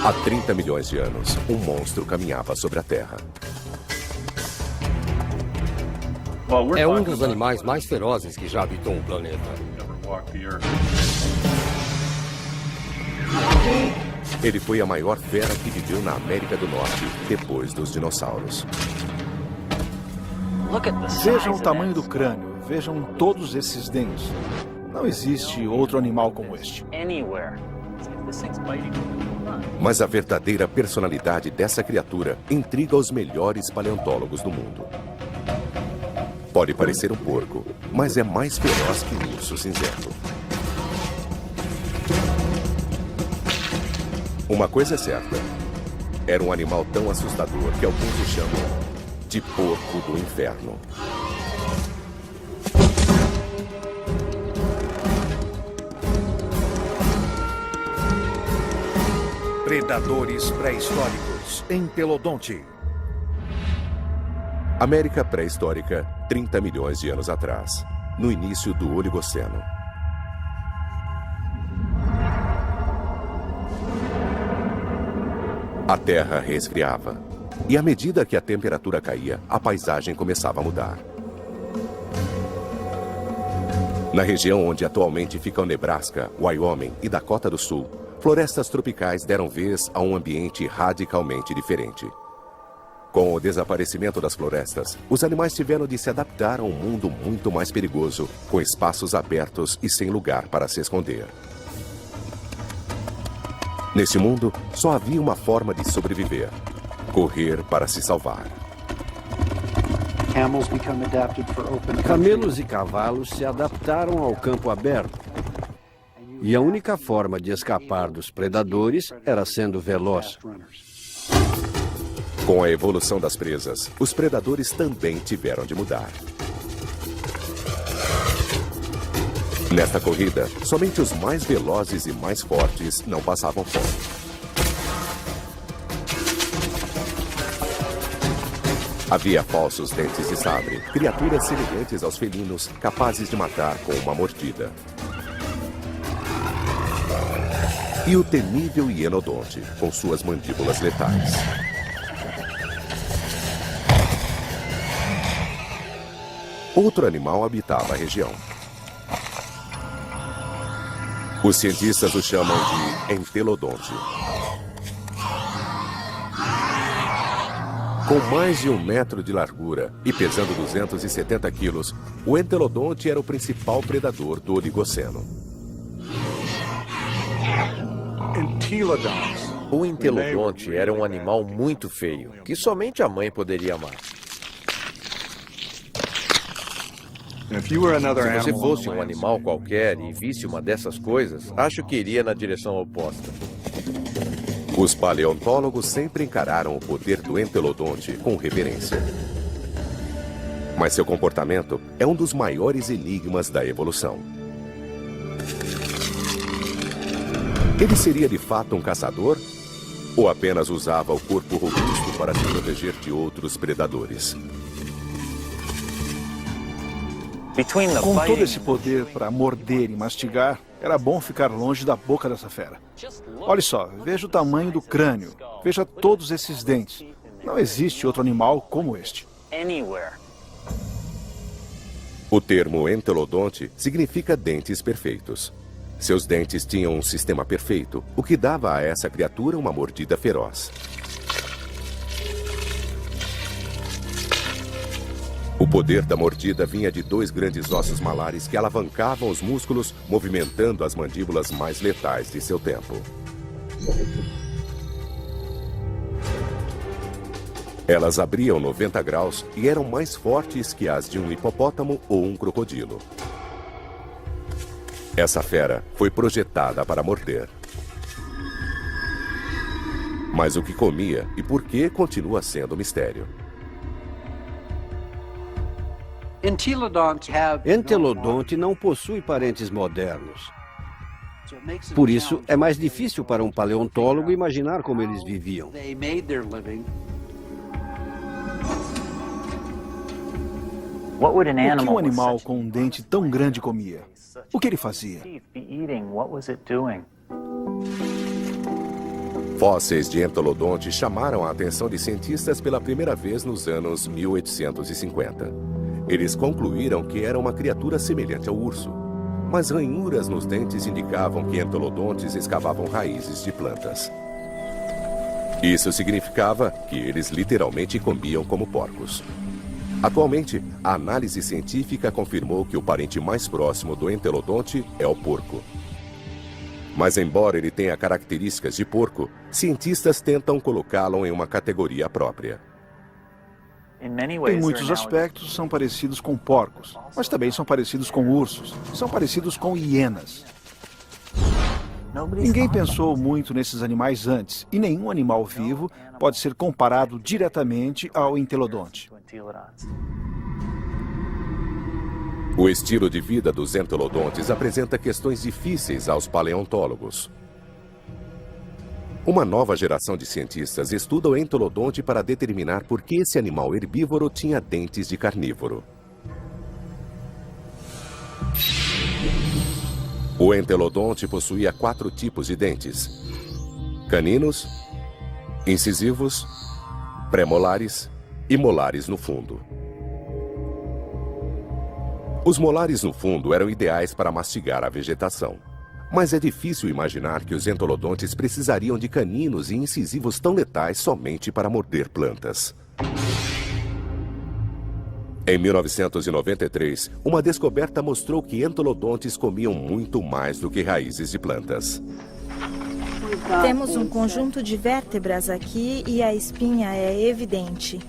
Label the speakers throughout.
Speaker 1: Há 30 milhões de anos, um monstro caminhava sobre a Terra.
Speaker 2: É um dos animais mais ferozes que já habitou o planeta.
Speaker 1: Ele foi a maior fera que viveu na América do Norte depois dos dinossauros.
Speaker 3: Vejam o tamanho do crânio, vejam todos esses dentes. Não existe outro animal como este.
Speaker 1: Mas a verdadeira personalidade dessa criatura intriga os melhores paleontólogos do mundo. Pode parecer um porco, mas é mais feroz que um urso cinzento. Uma coisa é certa. Era um animal tão assustador que alguns o chamam de porco do inferno.
Speaker 3: Predadores pré-históricos, Entelodonte.
Speaker 1: América pré-histórica, 30 milhões de anos atrás, no início do Oligoceno. A Terra resfriava, e à medida que a temperatura caía, a paisagem começava a mudar. Na região onde atualmente ficam Nebraska, Wyoming e Dakota do Sul, florestas tropicais deram vez a um ambiente radicalmente diferente. Com o desaparecimento das florestas, os animais tiveram de se adaptar a um mundo muito mais perigoso, com espaços abertos e sem lugar para se esconder. Nesse mundo, só havia uma forma de sobreviver: correr para se salvar.
Speaker 4: Camelos e cavalos se adaptaram ao campo aberto. E a única forma de escapar dos predadores era sendo veloz.
Speaker 1: Com a evolução das presas, os predadores também tiveram de mudar. Nesta corrida, somente os mais velozes e mais fortes não passavam fome. Havia falsos dentes de sabre, criaturas semelhantes aos felinos, capazes de matar com uma mordida. E o temível hienodonte, com suas mandíbulas letais. Outro animal habitava a região. Os cientistas o chamam de entelodonte. Com mais de 1 metro de largura e pesando 270 quilos, o entelodonte era o principal predador do Oligoceno.
Speaker 5: O entelodonte era um animal muito feio, que somente a mãe poderia amar. Se você fosse um animal qualquer e visse uma dessas coisas, acho que iria na direção oposta.
Speaker 1: Os paleontólogos sempre encararam o poder do entelodonte com reverência. Mas seu comportamento é um dos maiores enigmas da evolução. Ele seria de fato um caçador? Ou apenas usava o corpo robusto para se proteger de outros predadores?
Speaker 3: Com todo esse poder para morder e mastigar, era bom ficar longe da boca dessa fera. Olhe só, veja o tamanho do crânio, veja todos esses dentes. Não existe outro animal como este.
Speaker 1: O termo entelodonte significa dentes perfeitos. Seus dentes tinham um sistema perfeito, o que dava a essa criatura uma mordida feroz. O poder da mordida vinha de 2 grandes ossos malares que alavancavam os músculos, movimentando as mandíbulas mais letais de seu tempo. Elas abriam 90 graus e eram mais fortes que as de um hipopótamo ou um crocodilo. Essa fera foi projetada para morder. Mas o que comia e por que continua sendo um mistério.
Speaker 4: Entelodonte não possui parentes modernos. Por isso, é mais difícil para um paleontólogo imaginar como eles viviam.
Speaker 3: O que um animal com um dente tão grande comia? O que ele fazia?
Speaker 1: Fósseis de entolodonte chamaram a atenção de cientistas pela primeira vez nos anos 1850. Eles concluíram que era uma criatura semelhante ao urso, mas ranhuras nos dentes indicavam que entolodontes escavavam raízes de plantas. Isso significava que eles literalmente comiam como porcos. Atualmente, a análise científica confirmou que o parente mais próximo do entelodonte é o porco. Mas embora ele tenha características de porco, cientistas tentam colocá-lo em uma categoria própria.
Speaker 3: Em muitos aspectos, são parecidos com porcos, mas também são parecidos com ursos, são parecidos com hienas. Ninguém pensou muito nesses animais antes, e nenhum animal vivo pode ser comparado diretamente ao entelodonte.
Speaker 1: O estilo de vida dos entelodontes apresenta questões difíceis aos paleontólogos. Uma nova geração de cientistas estuda o entelodonte para determinar por que esse animal herbívoro tinha dentes de carnívoro. O entelodonte possuía 4 tipos de dentes: caninos, incisivos, premolares e molares no fundo. Os molares no fundo eram ideais para mastigar a vegetação. Mas é difícil imaginar que os entolodontes precisariam de caninos e incisivos tão letais somente para morder plantas. Em 1993, uma descoberta mostrou que entolodontes comiam muito mais do que raízes de plantas.
Speaker 6: Temos um conjunto de vértebras aqui e a espinha é evidente.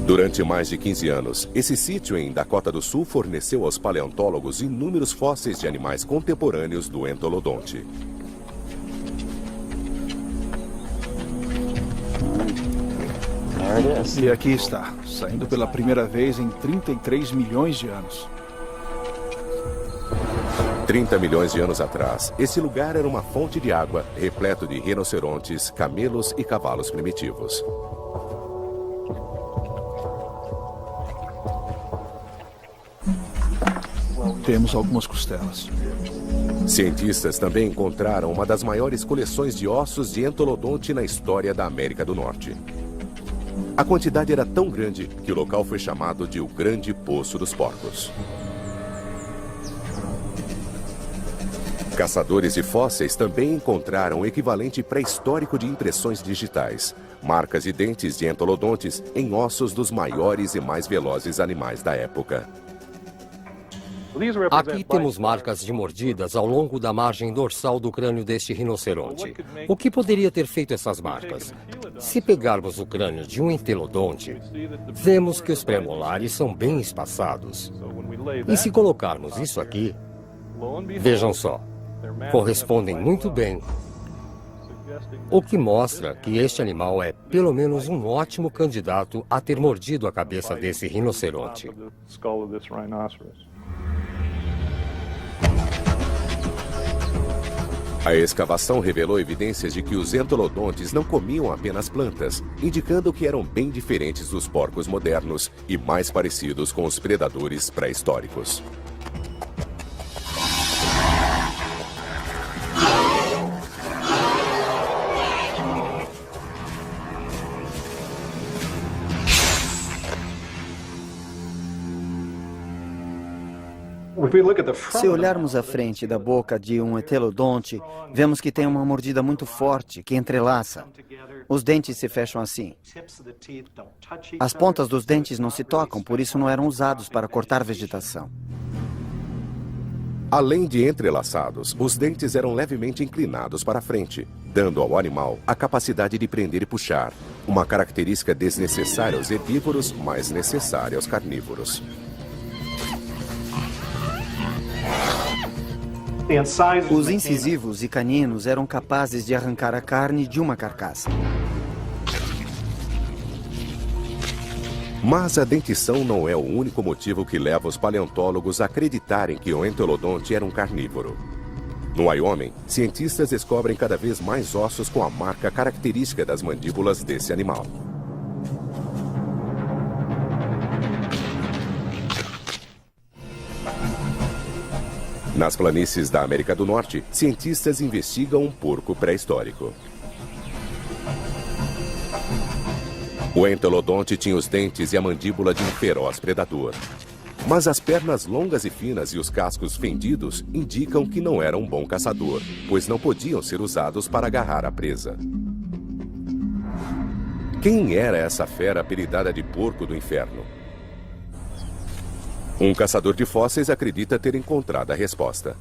Speaker 1: Durante mais de 15 anos, esse sítio em Dakota do Sul forneceu aos paleontólogos inúmeros fósseis de animais contemporâneos do entolodonte.
Speaker 3: E aqui está, saindo pela primeira vez em 33 milhões de anos.
Speaker 1: 30 milhões de anos atrás, esse lugar era uma fonte de água, repleto de rinocerontes, camelos e cavalos primitivos.
Speaker 3: Temos algumas costelas.
Speaker 1: Cientistas também encontraram uma das maiores coleções de ossos de entolodonte na história da América do Norte. A quantidade era tão grande que o local foi chamado de o Grande Poço dos Porcos. Caçadores de fósseis também encontraram o equivalente pré-histórico de impressões digitais, marcas de dentes de entolodontes em ossos dos maiores e mais velozes animais da época.
Speaker 2: Aqui temos marcas de mordidas ao longo da margem dorsal do crânio deste rinoceronte. O que poderia ter feito essas marcas? Se pegarmos o crânio de um entelodonte, vemos que os premolares são bem espaçados. E se colocarmos isso aqui, vejam só, correspondem muito bem. O que mostra que este animal é pelo menos um ótimo candidato a ter mordido a cabeça desse rinoceronte.
Speaker 1: A escavação revelou evidências de que os entolodontes não comiam apenas plantas, indicando que eram bem diferentes dos porcos modernos e mais parecidos com os predadores pré-históricos.
Speaker 7: Se olharmos a frente da boca de um entelodonte, vemos que tem uma mordida muito forte, que entrelaça. Os dentes se fecham assim. As pontas dos dentes não se tocam, por isso não eram usados para cortar vegetação.
Speaker 1: Além de entrelaçados, os dentes eram levemente inclinados para frente, dando ao animal a capacidade de prender e puxar, uma característica desnecessária aos herbívoros, mas necessária aos carnívoros.
Speaker 7: Os incisivos e caninos eram capazes de arrancar a carne de uma carcaça.
Speaker 1: Mas a dentição não é o único motivo que leva os paleontólogos a acreditarem que o entelodonte era um carnívoro. No Wyoming, cientistas descobrem cada vez mais ossos com a marca característica das mandíbulas desse animal. Nas planícies da América do Norte, cientistas investigam um porco pré-histórico. O entelodonte tinha os dentes e a mandíbula de um feroz predador. Mas as pernas longas e finas e os cascos fendidos indicam que não era um bom caçador, pois não podiam ser usados para agarrar a presa. Quem era essa fera apelidada de porco do inferno? Um caçador de fósseis acredita ter encontrado a resposta.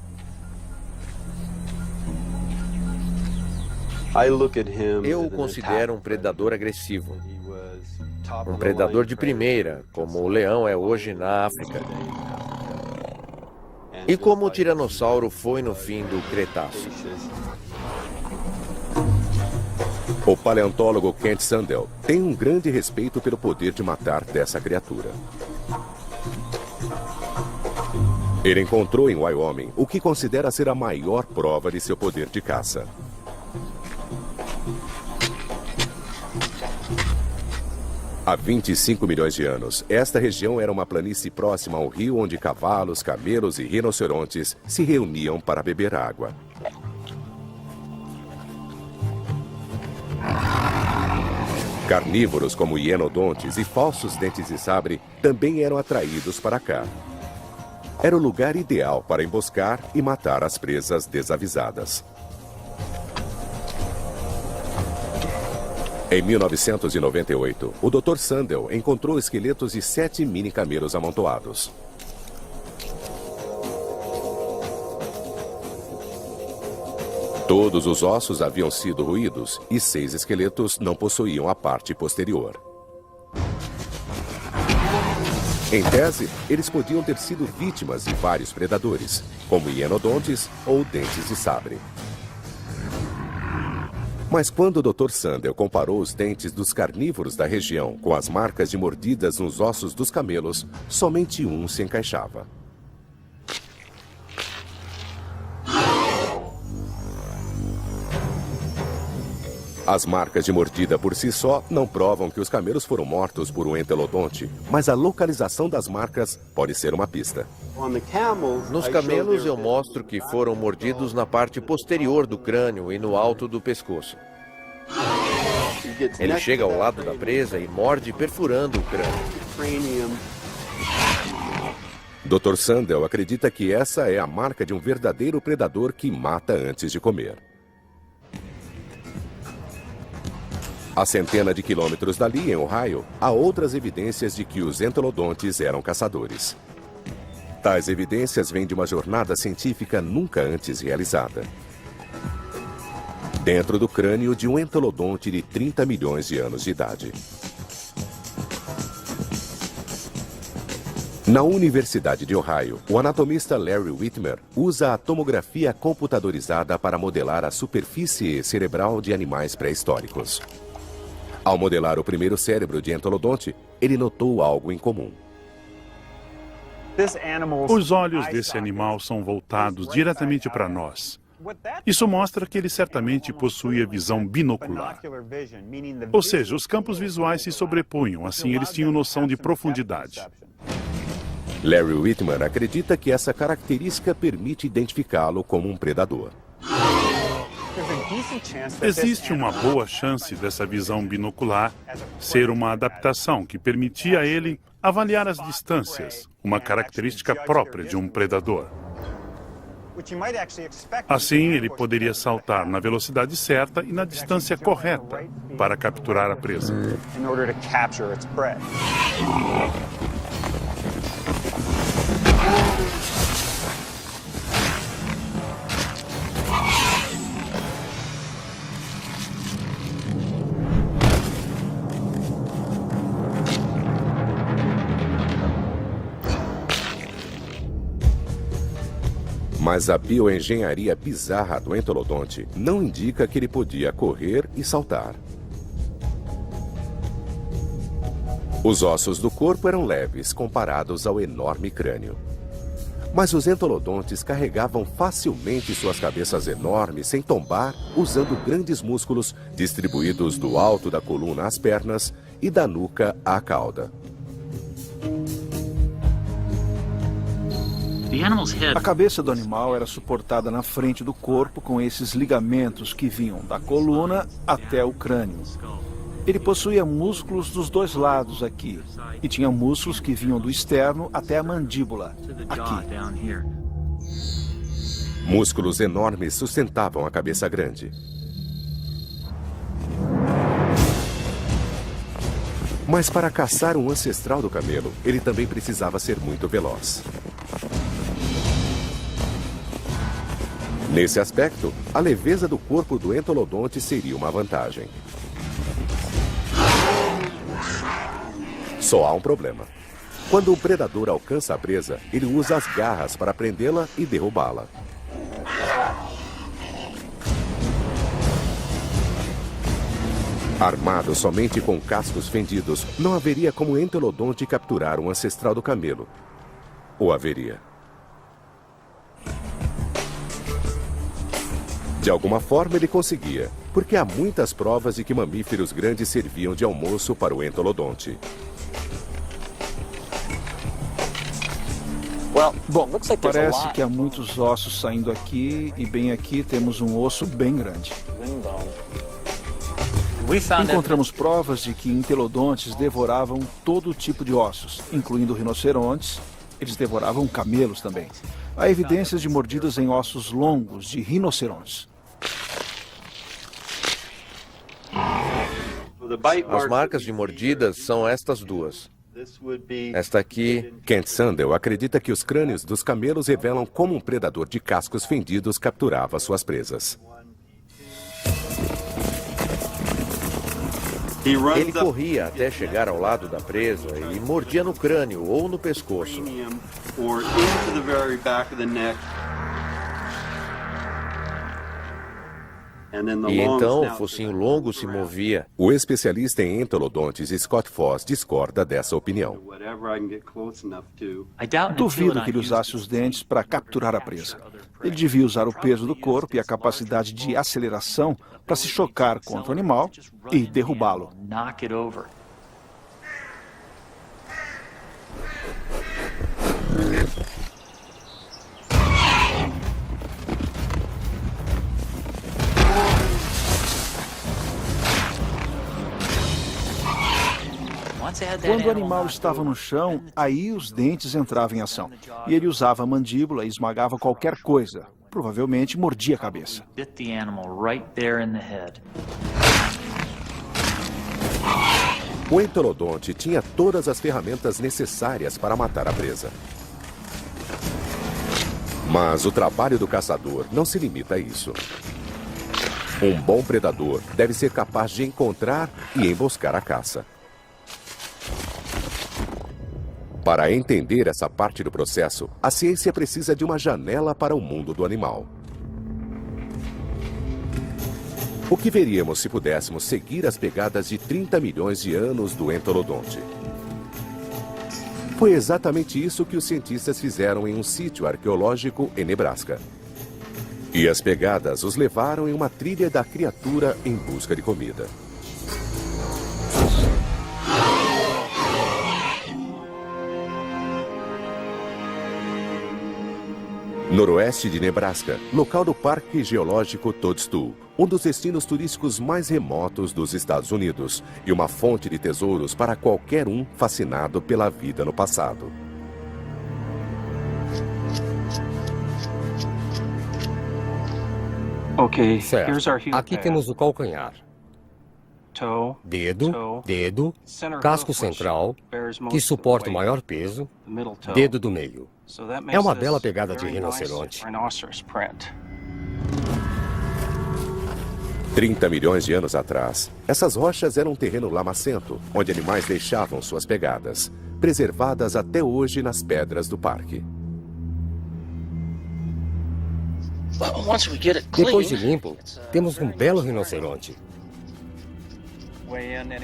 Speaker 5: Eu o considero um predador agressivo. Um predador de primeira, como o leão é hoje na África. E como o tiranossauro foi no fim do Cretáceo.
Speaker 1: O paleontólogo Kent Sandel tem um grande respeito pelo poder de matar dessa criatura. Ele encontrou em Wyoming o que considera ser a maior prova de seu poder de caça. Há 25 milhões de anos, esta região era uma planície próxima ao rio onde cavalos, camelos e rinocerontes se reuniam para beber água. Carnívoros como hienodontes e falsos dentes de sabre também eram atraídos para cá. Era o lugar ideal para emboscar e matar as presas desavisadas. Em 1998, o Dr. Sandel encontrou esqueletos de 7 mini-camelos amontoados. Todos os ossos haviam sido roídos e 6 esqueletos não possuíam a parte posterior. Em tese, eles podiam ter sido vítimas de vários predadores, como hienodontes ou dentes de sabre. Mas quando o Dr. Sandel comparou os dentes dos carnívoros da região com as marcas de mordidas nos ossos dos camelos, somente um se encaixava. As marcas de mordida por si só não provam que os camelos foram mortos por um entelodonte, mas a localização das marcas pode ser uma pista.
Speaker 5: Nos camelos eu mostro que foram mordidos na parte posterior do crânio e no alto do pescoço. Ele chega ao lado da presa e morde perfurando o crânio.
Speaker 1: Dr. Sandel acredita que essa é a marca de um verdadeiro predador que mata antes de comer. A centenas de quilômetros dali, em Ohio, há outras evidências de que os entelodontes eram caçadores. Tais evidências vêm de uma jornada científica nunca antes realizada. Dentro do crânio de um entelodonte de 30 milhões de anos de idade. Na Universidade de Ohio, o anatomista Larry Whitmer usa a tomografia computadorizada para modelar a superfície cerebral de animais pré-históricos. Ao modelar o primeiro cérebro de entelodonte, ele notou algo em comum.
Speaker 8: Os olhos desse animal são voltados diretamente para nós. Isso mostra que ele certamente possuía visão binocular. Ou seja, os campos visuais se sobrepunham, assim eles tinham noção de profundidade.
Speaker 1: Larry Whitmer acredita que essa característica permite identificá-lo como um predador.
Speaker 8: Existe uma boa chance dessa visão binocular ser uma adaptação que permitia a ele avaliar as distâncias, uma característica própria de um predador. Assim, ele poderia saltar na velocidade certa e na distância correta para capturar a presa.
Speaker 1: Mas a bioengenharia bizarra do entelodonte não indica que ele podia correr e saltar. Os ossos do corpo eram leves comparados ao enorme crânio. Mas os entelodontes carregavam facilmente suas cabeças enormes sem tombar, usando grandes músculos distribuídos do alto da coluna às pernas e da nuca à cauda.
Speaker 3: A cabeça do animal era suportada na frente do corpo com esses ligamentos que vinham da coluna até o crânio. Ele possuía músculos dos dois lados aqui e tinha músculos que vinham do externo até a mandíbula, aqui.
Speaker 1: Músculos enormes sustentavam a cabeça grande. Mas para caçar um ancestral do camelo, ele também precisava ser muito veloz. Nesse aspecto, a leveza do corpo do entolodonte seria uma vantagem. Só há um problema. Quando o predador alcança a presa, ele usa as garras para prendê-la e derrubá-la. Armado somente com cascos fendidos, não haveria como o entolodonte capturar um ancestral do camelo. Ou haveria? De alguma forma ele conseguia, porque há muitas provas de que mamíferos grandes serviam de almoço para o entolodonte.
Speaker 3: Bom, parece que há muitos ossos saindo aqui e bem aqui temos um osso bem grande. Encontramos provas de que entelodontes devoravam todo tipo de ossos, incluindo rinocerontes. Eles devoravam camelos também. Há evidências de mordidas em ossos longos de rinocerontes.
Speaker 5: As marcas de mordidas são estas duas. Esta aqui...
Speaker 1: Kent Sandel acredita que os crânios dos camelos revelam como um predador de cascos fendidos capturava suas presas.
Speaker 5: Ele corria até chegar ao lado da presa e mordia no crânio ou no pescoço. E então o focinho longo se movia.
Speaker 1: O especialista em entolodontes Scott Foss discorda dessa opinião.
Speaker 3: Duvido que ele usasse os dentes para capturar a presa. Ele devia usar o peso do corpo e a capacidade de aceleração para se chocar contra o animal e derrubá-lo. Quando o animal estava no chão, aí os dentes entravam em ação. E ele usava a mandíbula e esmagava qualquer coisa. Provavelmente mordia a cabeça.
Speaker 1: O entolodonte tinha todas as ferramentas necessárias para matar a presa. Mas o trabalho do caçador não se limita a isso. Um bom predador deve ser capaz de encontrar e emboscar a caça. Para entender essa parte do processo, a ciência precisa de uma janela para o mundo do animal. O que veríamos se pudéssemos seguir as pegadas de 30 milhões de anos do entolodonte? Foi exatamente isso que os cientistas fizeram em um sítio arqueológico em Nebraska. E as pegadas os levaram em uma trilha da criatura em busca de comida. Noroeste de Nebraska, local do Parque Geológico Toadstool, um dos destinos turísticos mais remotos dos Estados Unidos e uma fonte de tesouros para qualquer um fascinado pela vida no passado.
Speaker 2: Certo. Aqui temos o calcanhar. Dedo, casco central, que suporta o maior peso, dedo do meio. É uma bela pegada de rinoceronte.
Speaker 1: 30 milhões de anos atrás, essas rochas eram um terreno lamacento, onde animais deixavam suas pegadas, preservadas até hoje nas pedras do parque.
Speaker 2: Depois de limpo, temos um belo rinoceronte,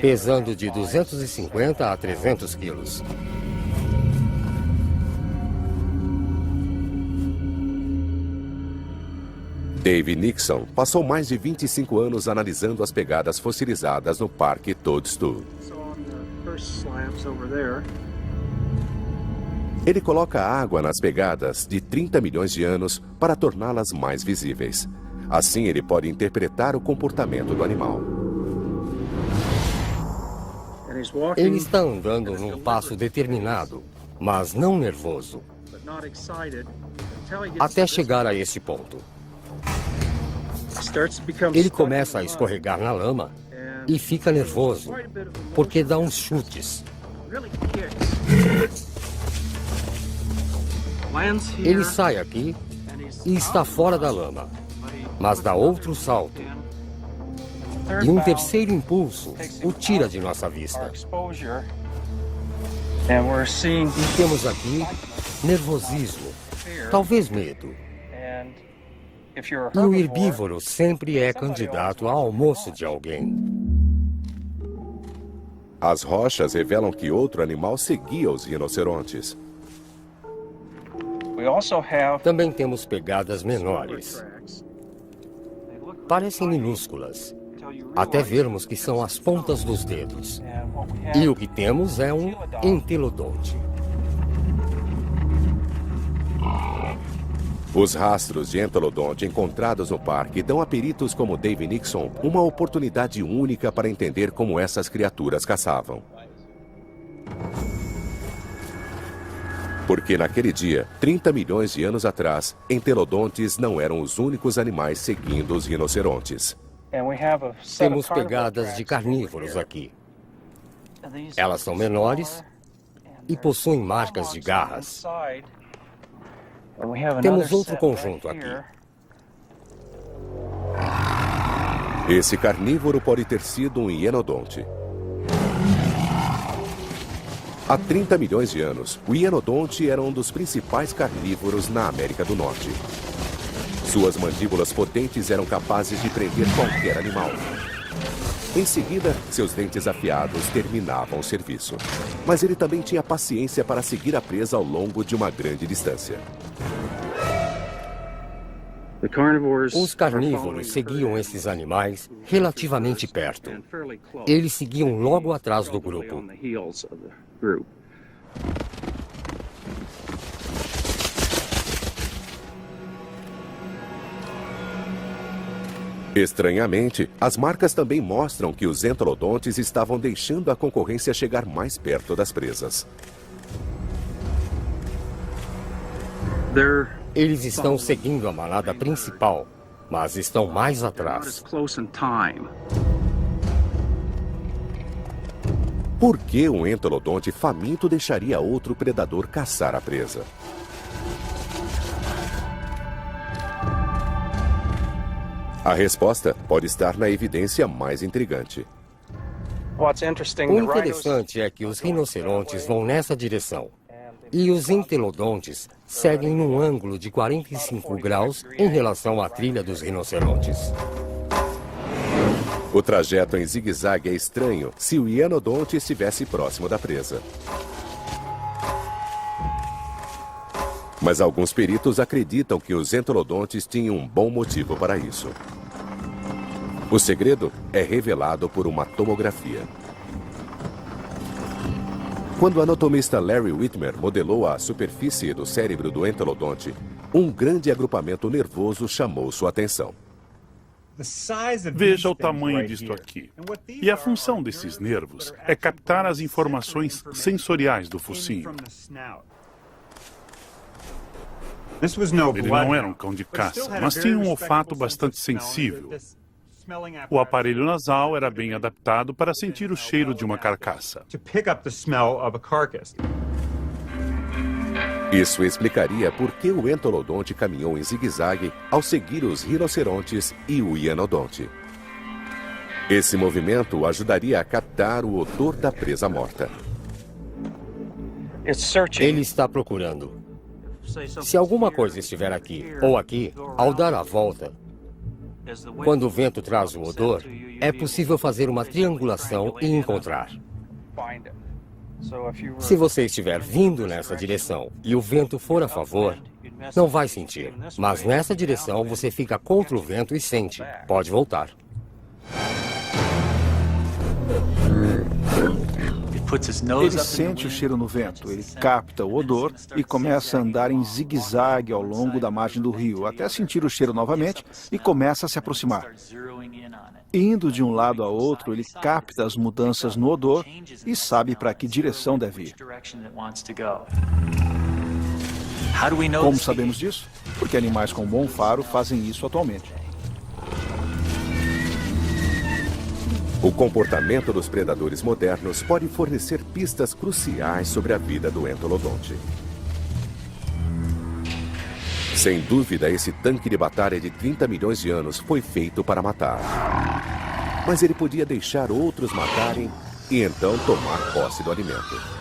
Speaker 2: pesando de 250 a 300 quilos.
Speaker 1: Dave Nixon passou mais de 25 anos analisando as pegadas fossilizadas no Parque Toadstool. Ele coloca água nas pegadas de 30 milhões de anos para torná-las mais visíveis. Assim, ele pode interpretar o comportamento do animal.
Speaker 2: Ele está andando num passo determinado, mas não nervoso, até chegar a esse ponto. Ele começa a escorregar na lama e fica nervoso, porque dá uns chutes. Ele sai aqui e está fora da lama, mas dá outro salto. E um terceiro impulso o tira de nossa vista. E temos aqui nervosismo, talvez medo. E o herbívoro sempre é candidato a almoço de alguém.
Speaker 1: As rochas revelam que outro animal seguia os rinocerontes.
Speaker 2: Também temos pegadas menores. Parecem minúsculas, até vermos que são as pontas dos dedos. E o que temos é um entelodonte.
Speaker 1: Os rastros de entelodonte encontrados no parque dão a peritos como Dave Nixon uma oportunidade única para entender como essas criaturas caçavam. Porque naquele dia, 30 milhões de anos atrás, entelodontes não eram os únicos animais seguindo os rinocerontes.
Speaker 2: Temos pegadas de carnívoros aqui. Elas são menores e possuem marcas de garras. Temos outro conjunto aqui.
Speaker 1: Esse carnívoro pode ter sido um hienodonte. Há 30 milhões de anos, o hienodonte era um dos principais carnívoros na América do Norte. Suas mandíbulas potentes eram capazes de prender qualquer animal. Em seguida, seus dentes afiados terminavam o serviço. Mas ele também tinha paciência para seguir a presa ao longo de uma grande distância.
Speaker 2: Os carnívoros seguiam esses animais relativamente perto. Eles seguiam logo atrás do grupo.
Speaker 1: Estranhamente, as marcas também mostram que os entelodontes estavam deixando a concorrência chegar mais perto das presas.
Speaker 2: Eles estão seguindo a manada principal, mas estão mais atrás.
Speaker 1: Por que um entelodonte faminto deixaria outro predador caçar a presa? A resposta pode estar na evidência mais intrigante.
Speaker 2: O interessante é que os rinocerontes vão nessa direção e os entelodontes seguem num ângulo de 45 graus em relação à trilha dos rinocerontes.
Speaker 1: O trajeto em zigue-zague é estranho se o hienodonte estivesse próximo da presa. Mas alguns peritos acreditam que os entelodontes tinham um bom motivo para isso. O segredo é revelado por uma tomografia. Quando o anatomista Larry Whitmer modelou a superfície do cérebro do entelodonte, um grande agrupamento nervoso chamou sua atenção.
Speaker 8: Veja o tamanho disto aqui. E a função desses nervos é captar as informações sensoriais do focinho. Ele não era um cão de caça, mas tinha um olfato bastante sensível. O aparelho nasal era bem adaptado para sentir o cheiro de uma carcaça.
Speaker 1: Isso explicaria por que o entelodonte caminhou em zigue-zague ao seguir os rinocerontes e o hienodonte. Esse movimento ajudaria a captar o odor da presa morta.
Speaker 2: Ele está procurando. Se alguma coisa estiver aqui ou aqui, ao dar a volta, quando o vento traz o odor, é possível fazer uma triangulação e encontrar. Se você estiver vindo nessa direção e o vento for a favor, não vai sentir. Mas nessa direção você fica contra o vento e sente. Pode voltar.
Speaker 3: Ele sente o cheiro no vento, ele capta o odor e começa a andar em zigue-zague ao longo da margem do rio, até sentir o cheiro novamente e começa a se aproximar. Indo de um lado a outro, ele capta as mudanças no odor e sabe para que direção deve ir. Como sabemos disso? Porque animais com bom faro fazem isso atualmente.
Speaker 1: O comportamento dos predadores modernos pode fornecer pistas cruciais sobre a vida do entolodonte. Sem dúvida, esse tanque de batalha de 30 milhões de anos foi feito para matar. Mas ele podia deixar outros matarem e então tomar posse do alimento.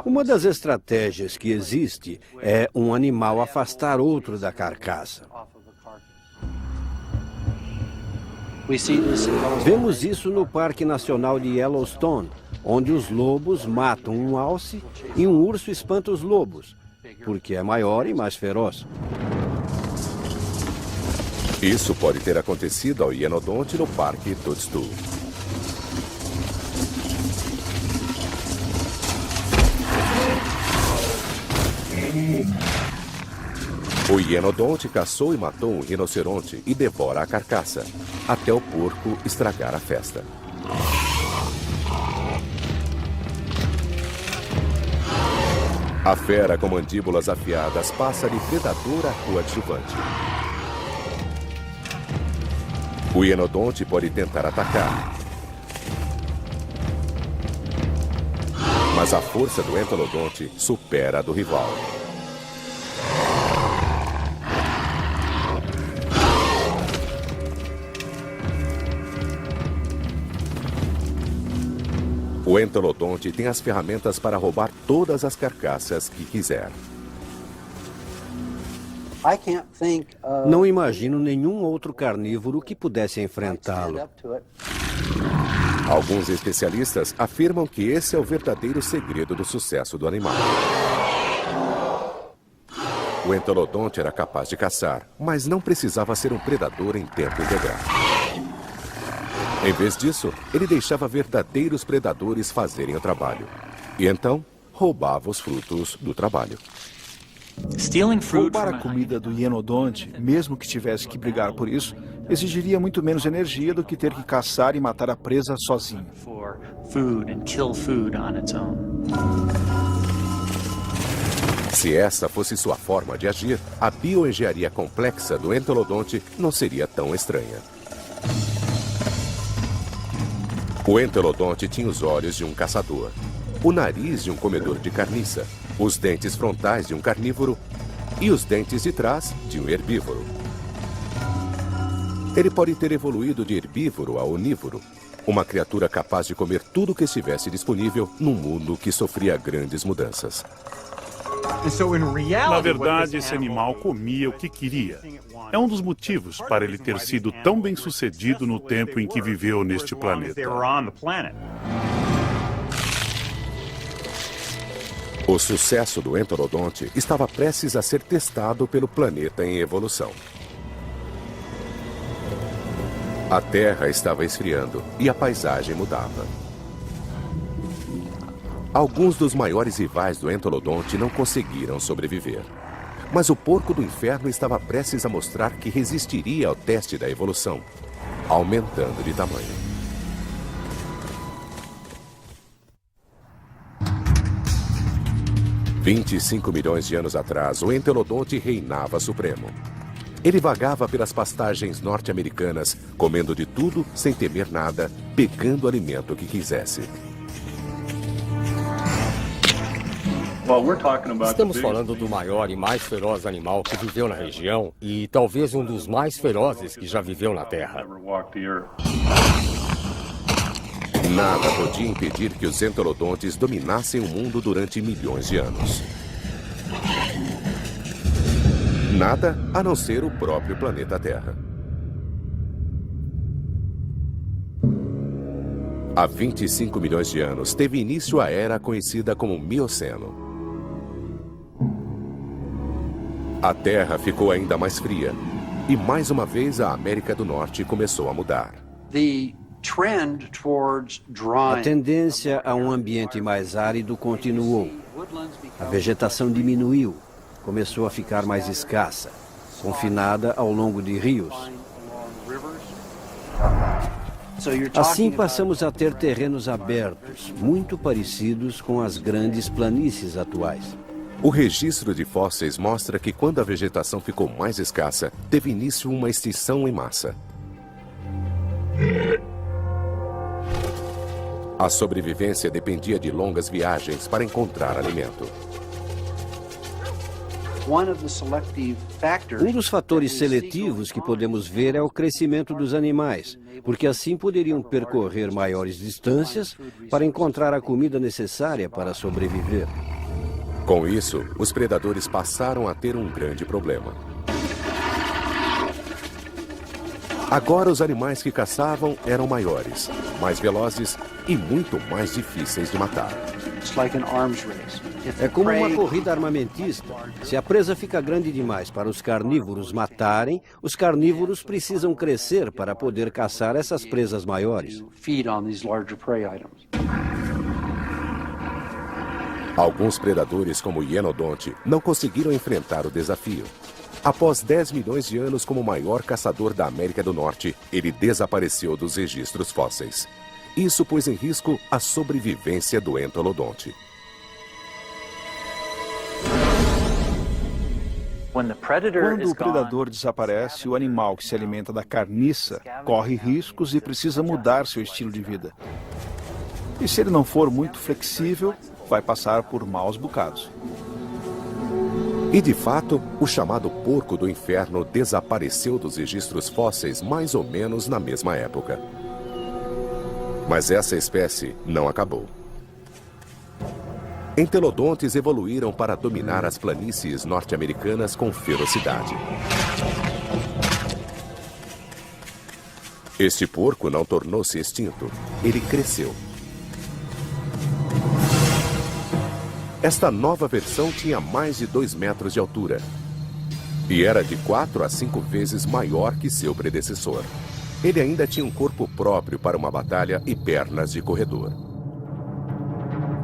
Speaker 4: Uma das estratégias que existe é um animal afastar outro da carcaça. Vemos isso no Parque Nacional de Yellowstone, onde os lobos matam um alce e um urso espanta os lobos, porque é maior e mais feroz.
Speaker 1: Isso pode ter acontecido ao hienodonte no Parque Toadstool. O hienodonte caçou e matou um rinoceronte e devora a carcaça, até o porco estragar a festa. A fera com mandíbulas afiadas passa de predador a coadjuvante. O hienodonte pode tentar atacar, mas a força do entolodonte supera a do rival. O entolodonte tem as ferramentas para roubar todas as carcaças que quiser.
Speaker 4: Não imagino nenhum outro carnívoro que pudesse enfrentá-lo.
Speaker 1: Alguns especialistas afirmam que esse é o verdadeiro segredo do sucesso do animal. O entolodonte era capaz de caçar, mas não precisava ser um predador em tempo integral. Em vez disso, ele deixava verdadeiros predadores fazerem o trabalho. E então, roubava os frutos do trabalho.
Speaker 3: Roubar a comida do hienodonte, mesmo que tivesse que brigar por isso, exigiria muito menos energia do que ter que caçar e matar a presa sozinho.
Speaker 1: Se essa fosse sua forma de agir, a bioengenharia complexa do entolodonte não seria tão estranha. O entolodonte tinha os olhos de um caçador, o nariz de um comedor de carniça, os dentes frontais de um carnívoro e os dentes de trás de um herbívoro. Ele pode ter evoluído de herbívoro a onívoro, uma criatura capaz de comer tudo que estivesse disponível num mundo que sofria grandes mudanças.
Speaker 8: Na verdade, esse animal comia o que queria. É um dos motivos para ele ter sido tão bem-sucedido no tempo em que viveu neste planeta.
Speaker 1: O sucesso do entolodonte estava prestes a ser testado pelo planeta em evolução. A Terra estava esfriando e a paisagem mudava. Alguns dos maiores rivais do entolodonte não conseguiram sobreviver. Mas o porco do inferno estava prestes a mostrar que resistiria ao teste da evolução, aumentando de tamanho. – 25 milhões de anos atrás, o entolodonte reinava supremo. Ele vagava pelas pastagens norte-americanas, comendo de tudo sem temer nada, pegando o alimento que quisesse.
Speaker 2: Estamos falando do maior e mais feroz animal que viveu na região e talvez um dos mais ferozes que já viveu na Terra.
Speaker 1: Nada podia impedir que os entolodontes dominassem o mundo durante milhões de anos. Nada a não ser o próprio planeta Terra. Há 25 milhões de anos teve início a era conhecida como Mioceno. A Terra ficou ainda mais fria e mais uma vez a América do Norte começou a mudar.
Speaker 4: A tendência a um ambiente mais árido continuou. A vegetação diminuiu, começou a ficar mais escassa, confinada ao longo de rios. Assim passamos a ter terrenos abertos, muito parecidos com as grandes planícies atuais.
Speaker 1: O registro de fósseis mostra que quando a vegetação ficou mais escassa, teve início uma extinção em massa. A sobrevivência dependia de longas viagens para encontrar alimento.
Speaker 4: Um dos fatores seletivos que podemos ver é o crescimento dos animais, porque assim poderiam percorrer maiores distâncias para encontrar a comida necessária para sobreviver.
Speaker 1: Com isso, os predadores passaram a ter um grande problema. Agora os animais que caçavam eram maiores, mais velozes e muito mais difíceis de matar.
Speaker 4: É como uma corrida armamentista. Se a presa fica grande demais para os carnívoros matarem, os carnívoros precisam crescer para poder caçar essas presas maiores.
Speaker 1: Alguns predadores, como o hienodonte, não conseguiram enfrentar o desafio. Após 10 milhões de anos como o maior caçador da América do Norte, ele desapareceu dos registros fósseis. Isso pôs em risco a sobrevivência do entelodonte.
Speaker 3: Quando o predador desaparece, o animal que se alimenta da carniça corre riscos e precisa mudar seu estilo de vida. E se ele não for muito flexível, vai passar por maus bocados.
Speaker 1: E de fato, o chamado porco do inferno desapareceu dos registros fósseis mais ou menos na mesma época. Mas essa espécie não acabou. Entelodontes evoluíram para dominar as planícies norte-americanas com ferocidade. Este porco não tornou-se extinto, ele cresceu. Esta nova versão tinha mais de 2 metros de altura e era de 4 a 5 vezes maior que seu predecessor. Ele ainda tinha um corpo próprio para uma batalha e pernas de corredor.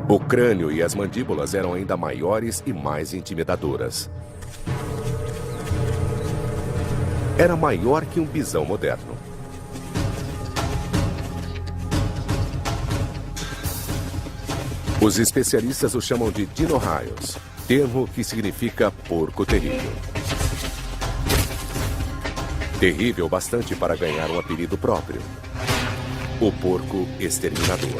Speaker 1: O crânio e as mandíbulas eram ainda maiores e mais intimidadoras. Era maior que um bisão moderno. Os especialistas o chamam de dinosaurios, termo que significa porco terrível. Terrível bastante para ganhar um apelido próprio: o porco exterminador.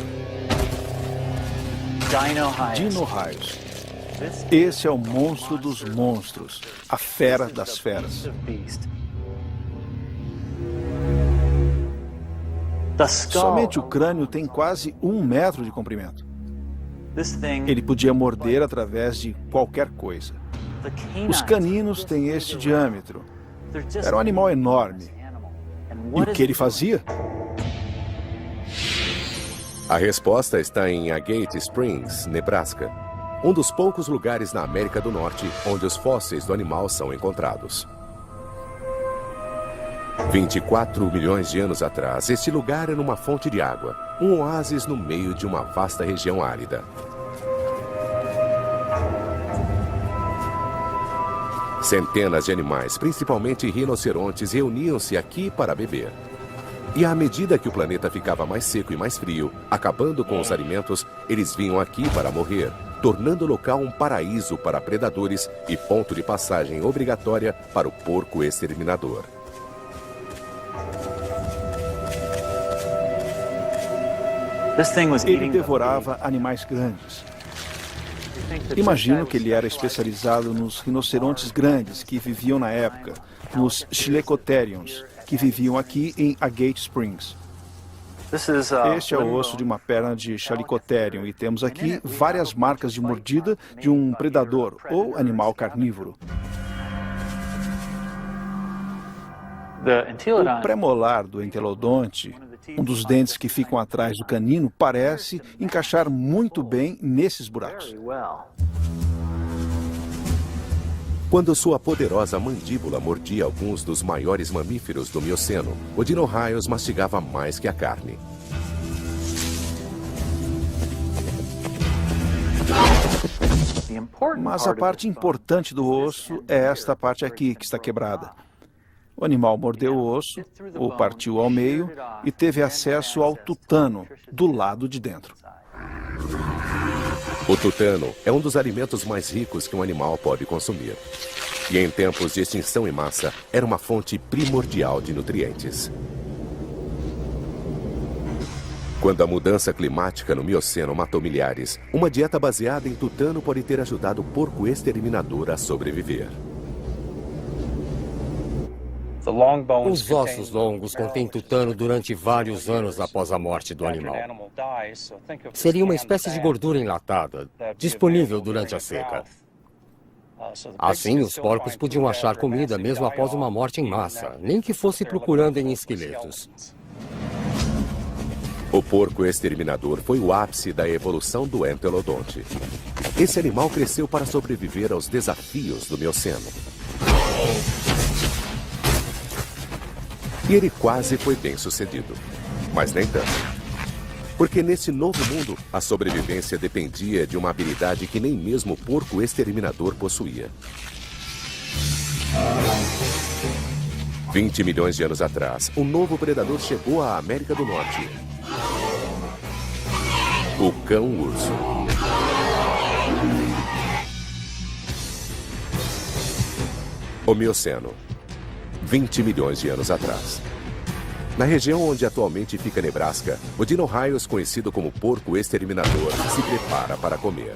Speaker 3: Dinosaurios. Esse é o monstro dos monstros, a fera das feras. Somente o crânio tem quase 1 metro de comprimento. Ele podia morder através de qualquer coisa. Os caninos têm este diâmetro. Era um animal enorme. E o que ele fazia?
Speaker 1: A resposta está em Agate Springs, Nebraska, um dos poucos lugares na América do Norte onde os fósseis do animal são encontrados. 24 milhões de anos atrás, este lugar era uma fonte de água, um oásis no meio de uma vasta região árida. Centenas de animais, principalmente rinocerontes, reuniam-se aqui para beber. E à medida que o planeta ficava mais seco e mais frio, acabando com os alimentos, eles vinham aqui para morrer, tornando o local um paraíso para predadores e ponto de passagem obrigatória para o porco exterminador.
Speaker 3: Ele devorava animais grandes. Imagino que ele era especializado nos rinocerontes grandes que viviam na época, nos Chilicotheriums, que viviam aqui em Agate Springs. Este é o osso de uma perna de Chalicotherium e temos aqui várias marcas de mordida de um predador ou animal carnívoro. O premolar do entelodonte, um dos dentes que ficam atrás do canino, parece encaixar muito bem nesses buracos.
Speaker 1: Quando sua poderosa mandíbula mordia alguns dos maiores mamíferos do Mioceno, o Dino-Raios mastigava mais que a carne.
Speaker 3: Mas a parte importante do osso é esta parte aqui, que está quebrada. O animal mordeu o osso, o partiu ao meio e teve acesso ao tutano, do lado de dentro.
Speaker 1: O tutano é um dos alimentos mais ricos que um animal pode consumir. E em tempos de extinção em massa, era uma fonte primordial de nutrientes. Quando a mudança climática no Mioceno matou milhares, uma dieta baseada em tutano pode ter ajudado o porco exterminador a sobreviver.
Speaker 2: Os ossos longos contêm tutano durante vários anos após a morte do animal. Seria uma espécie de gordura enlatada, disponível durante a seca. Assim, os porcos podiam achar comida mesmo após uma morte em massa, nem que fosse procurando em esqueletos.
Speaker 1: O porco exterminador foi o ápice da evolução do entelodonte. Esse animal cresceu para sobreviver aos desafios do Mioceno. E ele quase foi bem sucedido. Mas nem tanto. Porque nesse novo mundo, a sobrevivência dependia de uma habilidade que nem mesmo o porco exterminador possuía. 20 milhões de anos atrás, um novo predador chegou à América do Norte. O cão-urso. O Mioceno. 20 milhões de anos atrás. Na região onde atualmente fica Nebraska, o Dino-Raios, conhecido como porco exterminador, se prepara para comer.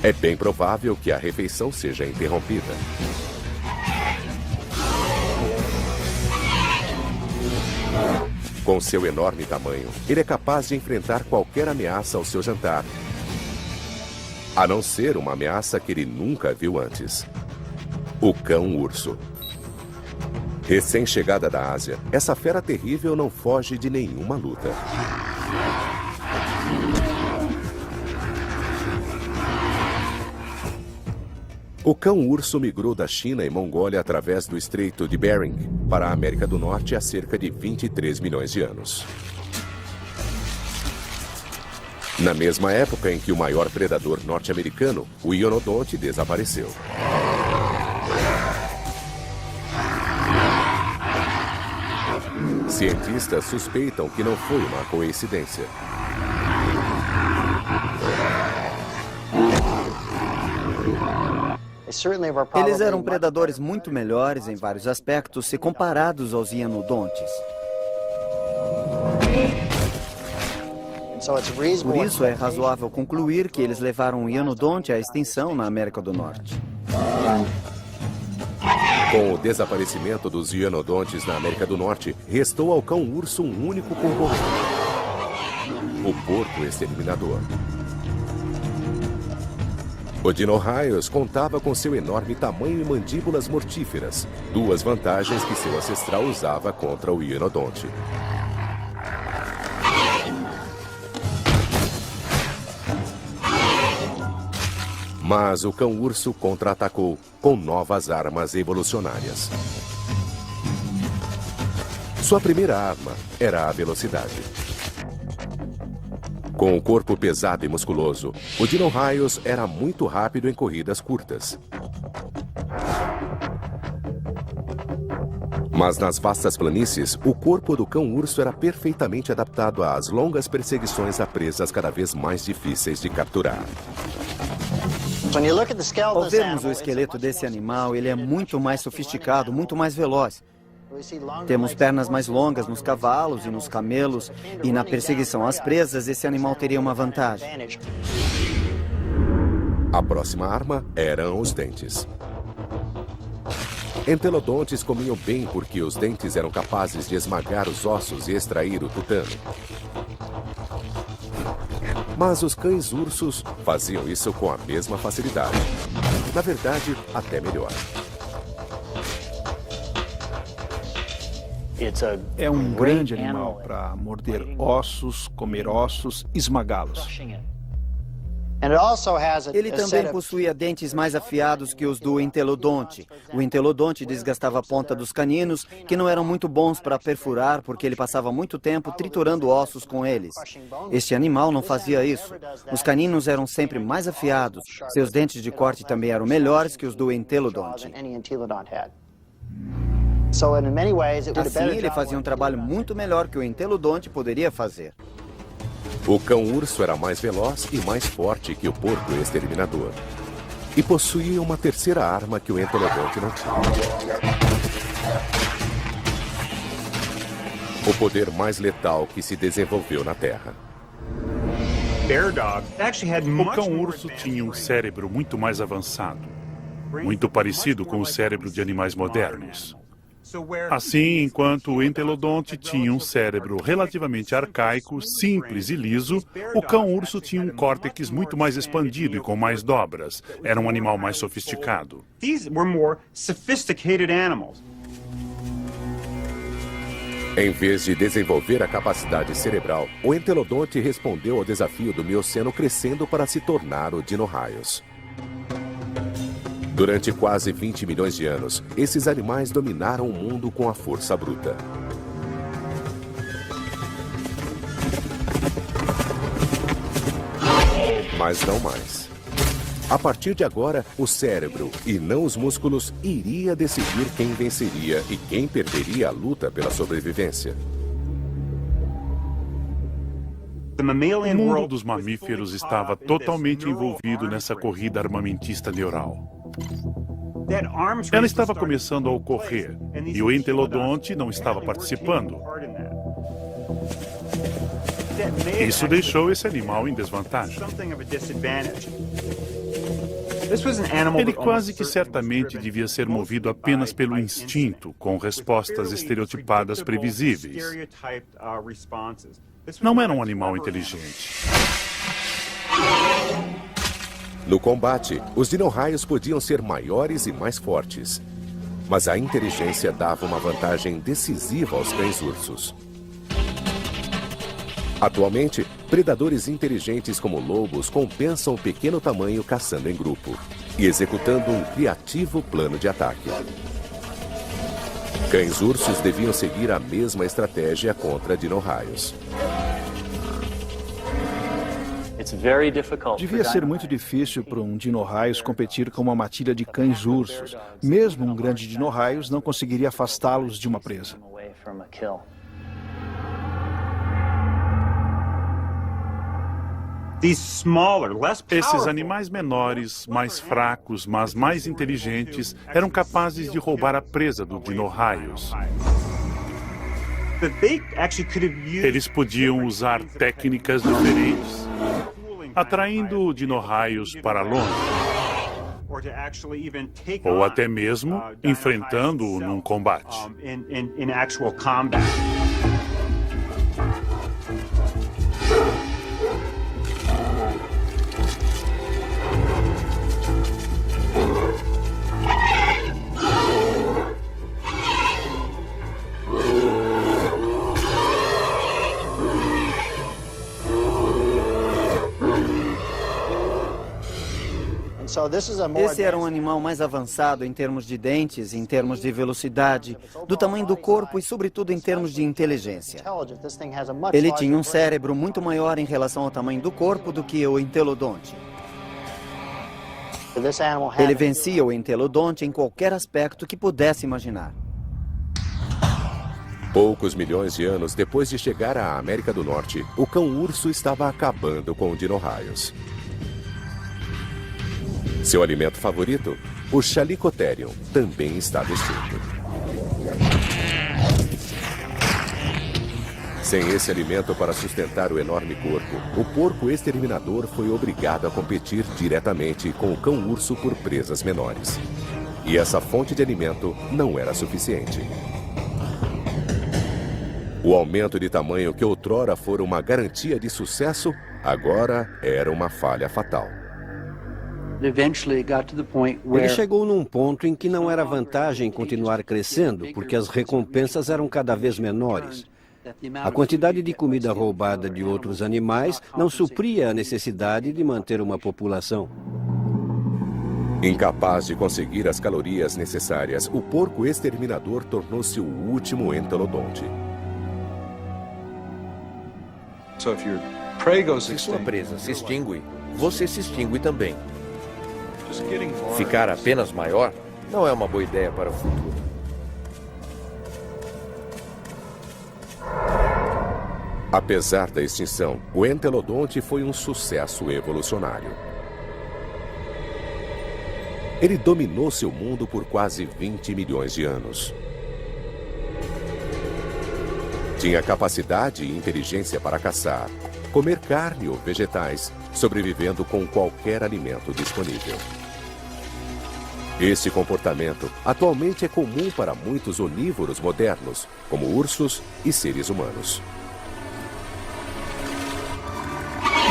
Speaker 1: É bem provável que a refeição seja interrompida. Com seu enorme tamanho, ele é capaz de enfrentar qualquer ameaça ao seu jantar. A não ser uma ameaça que ele nunca viu antes. O cão-urso. Recém-chegada da Ásia, essa fera terrível não foge de nenhuma luta. O cão-urso migrou da China e Mongólia através do Estreito de Bering para a América do Norte há cerca de 23 milhões de anos. Na mesma época em que o maior predador norte-americano, o Ionodonte, desapareceu. Cientistas suspeitam que não foi uma coincidência.
Speaker 7: Eles eram predadores muito melhores em vários aspectos se comparados aos Ionodontes. Por isso é razoável concluir que eles levaram o Ionodonte à extinção na América do Norte.
Speaker 1: Com o desaparecimento dos Ionodontes na América do Norte, restou ao cão-urso um único concorrente: o porco exterminador. O Dino-Raios contava com seu enorme tamanho e mandíbulas mortíferas, duas vantagens que seu ancestral usava contra o Ionodonte. Mas o cão-urso contra-atacou com novas armas evolucionárias. Sua primeira arma era a velocidade. Com o corpo pesado e musculoso, o Dino-Raios era muito rápido em corridas curtas. Mas nas vastas planícies, o corpo do cão-urso era perfeitamente adaptado às longas perseguições a presas cada vez mais difíceis de capturar.
Speaker 7: Ao vermos o esqueleto desse animal, ele é muito mais sofisticado, muito mais veloz. Temos pernas mais longas nos cavalos e nos camelos, e na perseguição às presas, esse animal teria uma vantagem.
Speaker 1: A próxima arma eram os dentes. Entelodontes comiam bem porque os dentes eram capazes de esmagar os ossos e extrair o tutano. Mas os cães-ursos faziam isso com a mesma facilidade. Na verdade, até melhor.
Speaker 3: É um grande animal para morder ossos, comer ossos, esmagá-los.
Speaker 7: Ele também possuía dentes mais afiados que os do entelodonte. O entelodonte desgastava a ponta dos caninos, que não eram muito bons para perfurar, porque ele passava muito tempo triturando ossos com eles. Este animal não fazia isso. Os caninos eram sempre mais afiados. Seus dentes de corte também eram melhores que os do entelodonte. Assim, ele fazia um trabalho muito melhor que o entelodonte poderia fazer.
Speaker 1: O cão-urso era mais veloz e mais forte que o porco exterminador. E possuía uma terceira arma que o entelodonte não tinha. O poder mais letal que se desenvolveu na Terra.
Speaker 8: O cão-urso tinha um cérebro muito mais avançado, muito parecido com o cérebro de animais modernos. Assim, enquanto o entelodonte tinha um cérebro relativamente arcaico, simples e liso, o cão-urso tinha um córtex muito mais expandido e com mais dobras. Era um animal mais sofisticado.
Speaker 1: Em vez de desenvolver a capacidade cerebral, o entelodonte respondeu ao desafio do Mioceno crescendo para se tornar o Dino-Raios. Durante quase 20 milhões de anos, esses animais dominaram o mundo com a força bruta. Mas não mais. A partir de agora, o cérebro, e não os músculos, iria decidir quem venceria e quem perderia a luta pela sobrevivência.
Speaker 8: O mundo dos mamíferos estava totalmente envolvido nessa corrida armamentista neural. Ela estava começando a ocorrer, e o entelodonte não estava participando. Isso deixou esse animal em desvantagem. Ele quase que certamente devia ser movido apenas pelo instinto, com respostas estereotipadas previsíveis. Não era um animal inteligente.
Speaker 1: No combate, os Dino-Raios podiam ser maiores e mais fortes. Mas a inteligência dava uma vantagem decisiva aos cães-ursos. Atualmente, predadores inteligentes como lobos compensam o pequeno tamanho caçando em grupo e executando um criativo plano de ataque. Cães-ursos deviam seguir a mesma estratégia contra Dino-Raios.
Speaker 3: Devia ser muito difícil para um Dino-Raios competir com uma matilha de cães-ursos. Mesmo um grande Dino-Raios não conseguiria afastá-los de uma presa.
Speaker 8: Esses animais menores, mais fracos, mas mais inteligentes, eram capazes de roubar a presa do Dino-Raios. Eles podiam usar técnicas diferentes, atraindo o Dino-Raios para longe, ou até mesmo enfrentando-o num combate.
Speaker 7: Esse era um animal mais avançado em termos de dentes, em termos de velocidade, do tamanho do corpo e, sobretudo, em termos de inteligência. Ele tinha um cérebro muito maior em relação ao tamanho do corpo do que o entelodonte. Ele vencia o entelodonte em qualquer aspecto que pudesse imaginar.
Speaker 1: Poucos milhões de anos depois de chegar à América do Norte, o cão-urso estava acabando com o Dino-Raios. Seu alimento favorito, o Chalicotherium, também estava extinto. Sem esse alimento para sustentar o enorme corpo, o porco exterminador foi obrigado a competir diretamente com o cão-urso por presas menores. E essa fonte de alimento não era suficiente. O aumento de tamanho que outrora fora uma garantia de sucesso, agora era uma falha fatal.
Speaker 4: Ele chegou num ponto em que não era vantagem continuar crescendo, porque as recompensas eram cada vez menores. A quantidade de comida roubada de outros animais não supria a necessidade de manter uma população.
Speaker 1: Incapaz de conseguir as calorias necessárias, o porco exterminador tornou-se o último entelodonte.
Speaker 5: Se sua presa se extingue, você se extingue também. Ficar apenas maior não é uma boa ideia para o futuro.
Speaker 1: Apesar da extinção, o entelodonte foi um sucesso evolucionário. Ele dominou seu mundo por quase 20 milhões de anos. Tinha capacidade e inteligência para caçar, comer carne ou vegetais, sobrevivendo com qualquer alimento disponível. Esse comportamento atualmente é comum para muitos onívoros modernos, como ursos e seres humanos.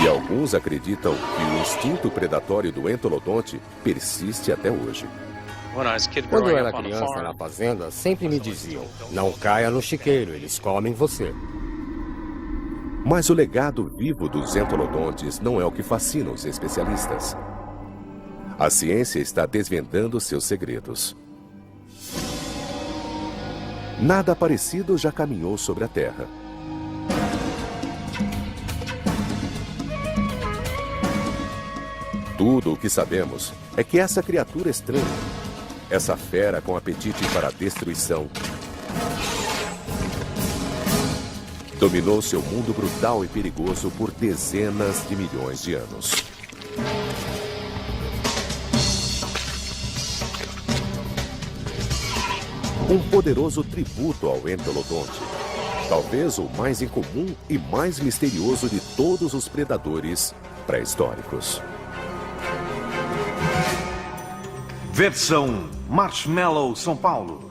Speaker 1: E alguns acreditam que o instinto predatório do entelodonte persiste até hoje.
Speaker 2: Quando eu era criança na fazenda, sempre me diziam: não caia no chiqueiro, eles comem você.
Speaker 1: Mas o legado vivo dos entelodontes não é o que fascina os especialistas. A ciência está desvendando seus segredos. Nada parecido já caminhou sobre a Terra. Tudo o que sabemos é que essa criatura estranha, essa fera com apetite para a destruição, dominou seu mundo brutal e perigoso por dezenas de milhões de anos. Um poderoso tributo ao entelodonte, talvez o mais incomum e mais misterioso de todos os predadores pré-históricos.
Speaker 9: Versão Marshmallow São Paulo.